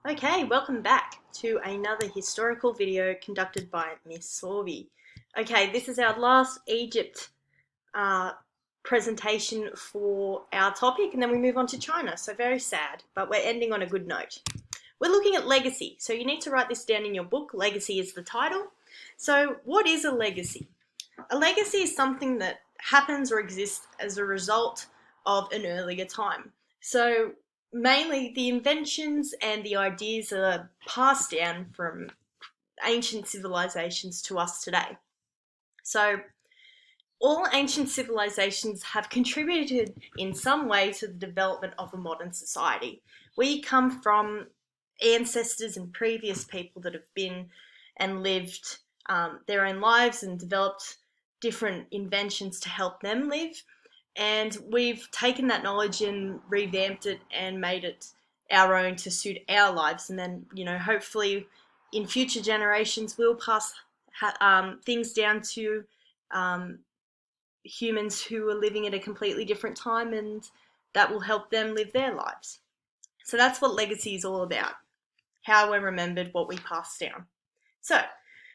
Okay, welcome back to another historical video conducted by Miss Sorby. Okay, this is our last Egypt uh, presentation for our topic, and then we move on to China. So very sad, but we're ending on a good note. We're looking at legacy, so you need to write this down in your book. Legacy is the title. So what is a legacy? A legacy is something that happens or exists as a result of an earlier time. So mainly the inventions and the ideas are passed down from ancient civilizations to us today. So all ancient civilizations have contributed in some way to the development of a modern society. We come from ancestors and previous people that have been and lived their own lives and developed different inventions to help them live. And we've taken that knowledge and revamped it and made it our own to suit our lives. And then, hopefully in future generations, we'll pass things down to um, humans who are living at a completely different time, and that will help them live their lives. So that's what legacy is all about, how we're remembered, what we pass down. So,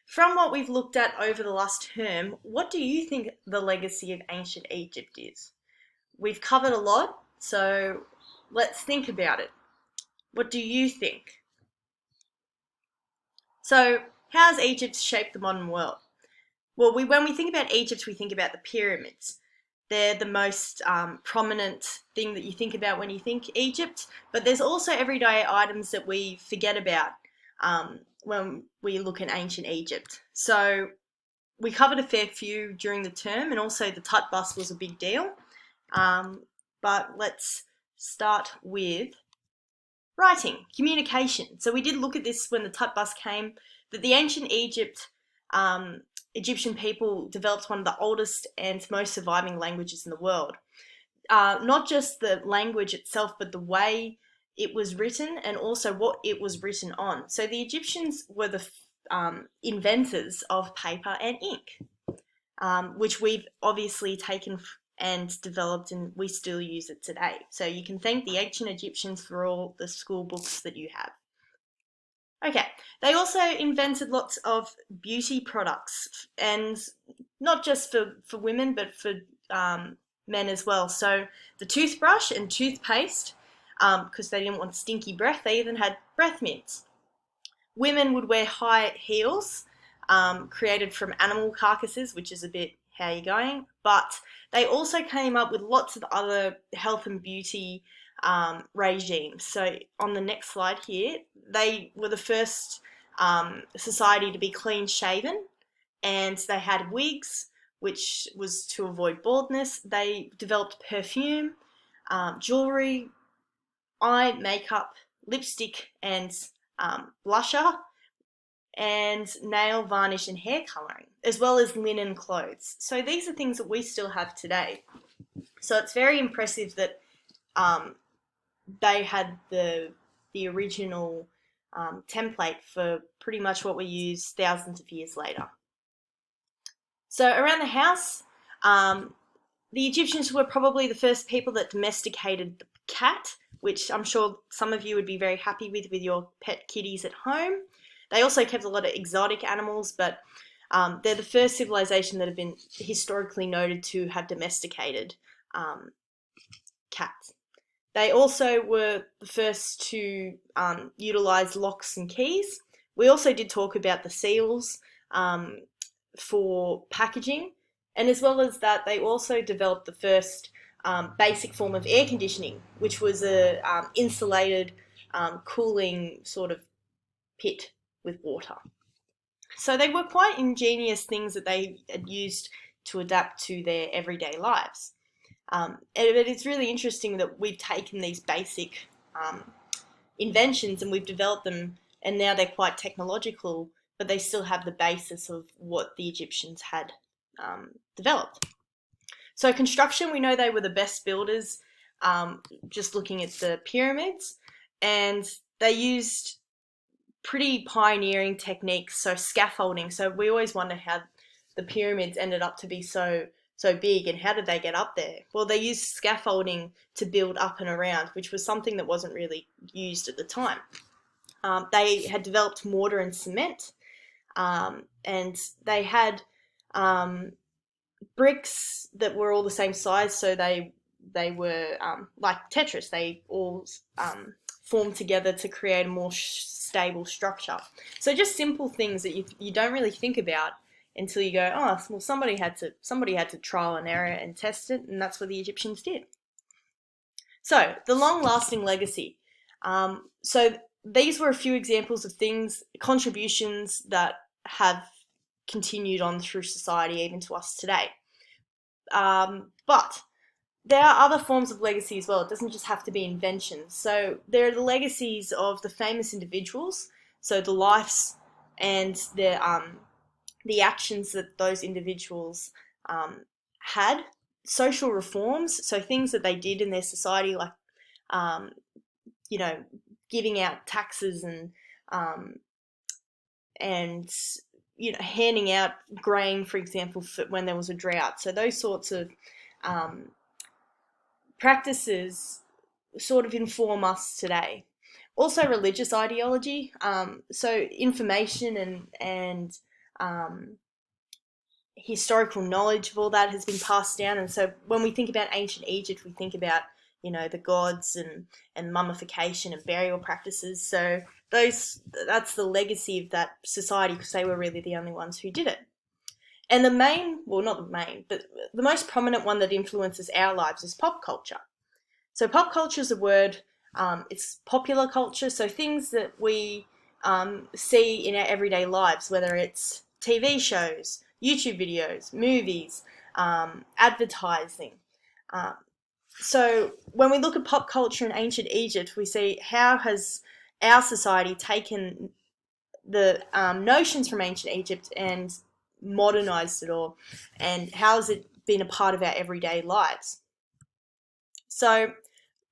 from what we've looked at over the last term, what do you think the legacy of ancient Egypt is? We've covered a lot, so let's think about it. What do you think? So, how has Egypt shaped the modern world? Well, when we think about Egypt, we think about the pyramids. They're the most prominent thing that you think about when you think Egypt, but there's also everyday items that we forget about when we look at ancient Egypt. So we covered a fair few during the term, and also the Tut bus was a big deal. But let's start with writing, communication. So we did look at this when the Tut bus came, that the ancient Egyptian people developed one of the oldest and most surviving languages in the world. Not just the language itself, but the way it was written and also what it was written on. So the Egyptians were the inventors of paper and ink, which we've obviously taken and developed, and we still use it today. So you can thank the ancient Egyptians for all the school books that you have. Okay, they also invented lots of beauty products, and not just for women, but for men as well. So the toothbrush and toothpaste, because they didn't want stinky breath, they even had breath mints. Women would wear high heels, created from animal carcasses, which is a bit how you going, but they also came up with lots of other health and beauty regimes. So on the next slide here, they were the first society to be clean shaven, and they had wigs, which was to avoid baldness. They developed perfume, jewelry, eye makeup, lipstick, and blusher, and nail varnish and hair colouring, as well as linen clothes. So these are things that we still have today. So it's very impressive that they had the original template for pretty much what we use thousands of years later. So around the house, the Egyptians were probably the first people that domesticated the cat, which I'm sure some of you would be very happy with your pet kitties at home. They also kept a lot of exotic animals, but they're the first civilization that have been historically noted to have domesticated cats. They also were the first to utilize locks and keys. We also did talk about the seals for packaging, and as well as that, they also developed the first basic form of air conditioning, which was a insulated cooling sort of pit with water. So they were quite ingenious things that they had used to adapt to their everyday lives. But it's really interesting that we've taken these basic inventions and we've developed them, and now they're quite technological, but they still have the basis of what the Egyptians had developed. So construction, we know they were the best builders, just looking at the pyramids, and they used pretty pioneering techniques, so scaffolding. So we always wonder how the pyramids ended up to be so big, and how did they get up there? Well, they used scaffolding to build up and around, which was something that wasn't really used at the time. They had developed mortar and cement, and they had bricks that were all the same size, so they were like Tetris. They all formed together to create a more stable structure. So just simple things that you don't really think about until you go, oh, well, somebody had to trial and error and test it, and that's what the Egyptians did. So the long-lasting legacy. So these were a few examples of things, contributions that have continued on through society, even to us today. But there are other forms of legacy as well. It doesn't just have to be inventions. So there are the legacies of the famous individuals, so the lives and the actions that those individuals had, social reforms, so things that they did in their society, like giving out taxes and handing out grain, for example, when there was a drought. So those sorts of practices sort of inform us today. Also, religious ideology. So information and historical knowledge of all that has been passed down. And so when we think about ancient Egypt, we think about the gods and mummification and burial practices. So that's the legacy of that society, because they were really the only ones who did it. And the most prominent one that influences our lives is pop culture. So pop culture is a word, it's popular culture, so things that we see in our everyday lives, whether it's TV shows, YouTube videos, movies, advertising. So when we look at pop culture in ancient Egypt, we see how has our society taken the notions from ancient Egypt and modernized it all, and how has it been a part of our everyday lives. So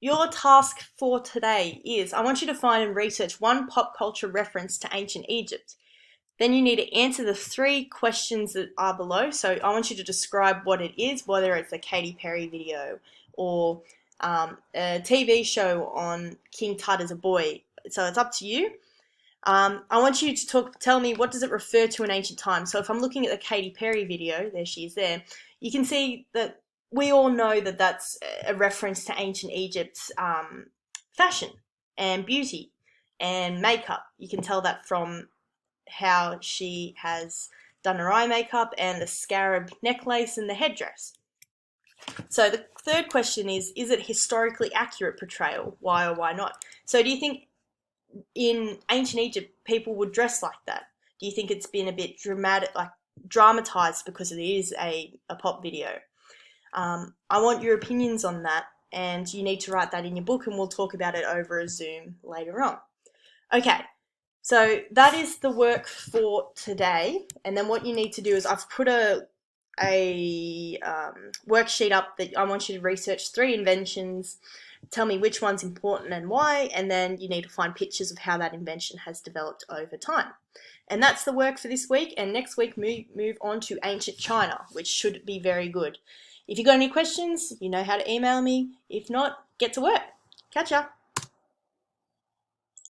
your task for today is, I want you to find and research one pop culture reference to ancient Egypt. Then you need to answer the 3 questions that are below. So I want you to describe what it is, whether it's a Katy Perry video or a TV show on King Tut as a boy. So it's up to you. I want you to tell me, what does it refer to in ancient times? So if I'm looking at the Katy Perry video, there she is there, you can see that we all know that that's a reference to ancient Egypt's fashion and beauty and makeup. You can tell that from how she has done her eye makeup and the scarab necklace and the headdress. So the 3rd question is it historically accurate portrayal? Why or why not? So do you think in ancient Egypt people would dress like that? Do you think it's been a bit dramatized because it is a pop video? I want your opinions on that, and you need to write that in your book, and we'll talk about it over a Zoom later on. Okay, so that is the work for today, and then what you need to do is, I've put a worksheet up that I want you to research 3 inventions, tell me which one's important and why, and then you need to find pictures of how that invention has developed over time. And that's the work for this week, and next week move on to ancient China, which should be very good. If you've got any questions, you know how to email me. If not, get to work. Catch ya.